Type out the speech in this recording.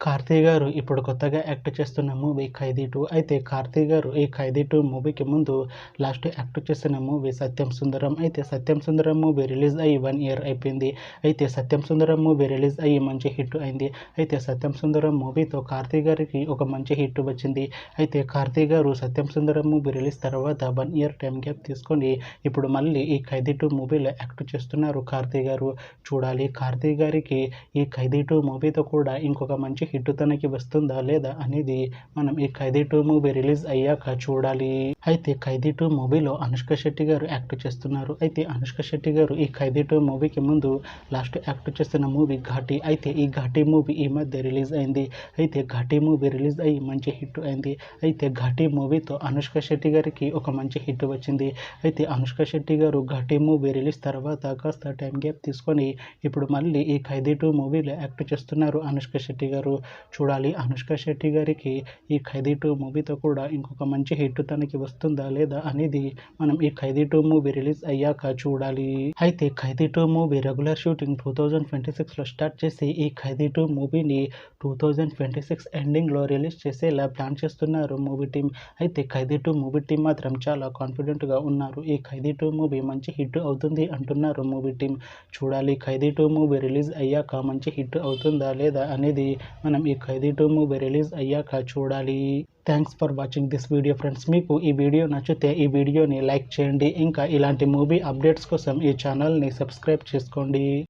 కార్తీ గారు ఇప్పుడు కొత్తగా యాక్ట్ చేస్తున్న మూవీ 'ఖైదీ 2'. అయితే కార్తీ గారు ఈ 'ఖైదీ 2' మూవీకి ముందు లాస్ట్ యాక్ట్ చేసిన మూవీ 'సత్యం సుందరం'. అయితే 'సత్యం సుందరం' మూవీ రిలీజ్ అయ్యి 1 ఇయర్ అయిపోయింది. అయితే 'సత్యం సుందరం' మూవీ రిలీజ్ అయ్యి మంచి హిట్ అయింది. అయితే 'సత్యం సుందరం' మూవీతో కార్తీ గారికి ఒక మంచి హిట్ వచ్చింది. అయితే కార్తీ గారు 'సత్యం సుందరం' మూవీ రిలీజ్ తర్వాత 1 ఇయర్ టైం గ్యాప్ తీసుకొని ఇప్పుడు మళ్ళీ ఈ 'ఖైదీ 2' మూవీలో యాక్ట్ చేస్తున్నారు కార్తీ గారు. చూడాలి కార్తీ గారికి ఈ 'ఖైదీ 2' మూవీతో కూడా ఇంకొక మంచి హిట్ తనకి వస్తుందా లేదా అనేది మనం ఈ 'ఖైదీ 2' మూవీ రిలీజ్ అయ్యాక చూడాలి. అయితే 'ఖైదీ 2' మూవీలో అనుష్క శెట్టి గారు యాక్ట్ చేస్తున్నారు. అయితే అనుష్క శెట్టి గారు ఈ 'ఖైదీ 2' మూవీకి ముందు లాస్ట్ యాక్ట్ చేస్తున్న మూవీ 'ఘాటి'. అయితే ఈ 'ఘాటి' మూవీ ఈ మధ్య రిలీజ్ అయింది. అయితే 'ఘాటి' మూవీ రిలీజ్ అయ్యి మంచి హిట్ అయింది. అయితే 'ఘాటి' మూవీతో అనుష్క శెట్టి గారికి ఒక మంచి హిట్ వచ్చింది. అయితే అనుష్క శెట్టి గారు 'ఘాటి' మూవీ రిలీజ్ తర్వాత కాస్త టైం గ్యాప్ తీసుకొని ఇప్పుడు మళ్ళీ ఈ 'ఖైదీ 2' మూవీలో యాక్ట్ చేస్తున్నారు అనుష్క శెట్టి గారు. చూడాలి అనుష్క శెట్టి గారికి ఈ 'ఖైదీ 2' మూవీతో కూడా ఇంకొక మంచి హిట్ తనకి వస్తుందా లేదా అనేది మనం ఈ 'ఖైదీ 2' మూవీ రిలీజ్ అయ్యాక చూడాలి. అయితే 'ఖైదీ 2' మూవీ రెగ్యులర్ షూటింగ్ 2026లో స్టార్ట్ చేసి ఈ 'ఖైదీ 2' మూవీని 2026 ఎండింగ్లో రిలీజ్ చేసేలా ప్లాన్ చేస్తున్నారు మూవీ టీం. అయితే 'ఖైదీ 2' మూవీ టీం మాత్రం చాలా కాన్ఫిడెంట్గా ఉన్నారు. ఈ 'ఖైదీ 2' మూవీ మంచి హిట్ అవుతుంది అంటున్నారు మూవీ టీం. చూడాలి 'ఖైదీ 2' మూవీ రిలీజ్ అయ్యాక మంచి హిట్ అవుతుందా లేదా అనేది మనం ఈ 'ఖైదీ 2' మూవీ రిలీజ్ అయ్యాక చూడాలి. Thanks for watching this video friends. మీకు ఈ వీడియో నచ్చితే ఈ వీడియోని లైక్ చేయండి. ఇంకా ఇలాంటి మూవీ అప్డేట్స్ కోసం ఈ ఛానల్ని సబ్స్క్రైబ్ చేసుకోండి.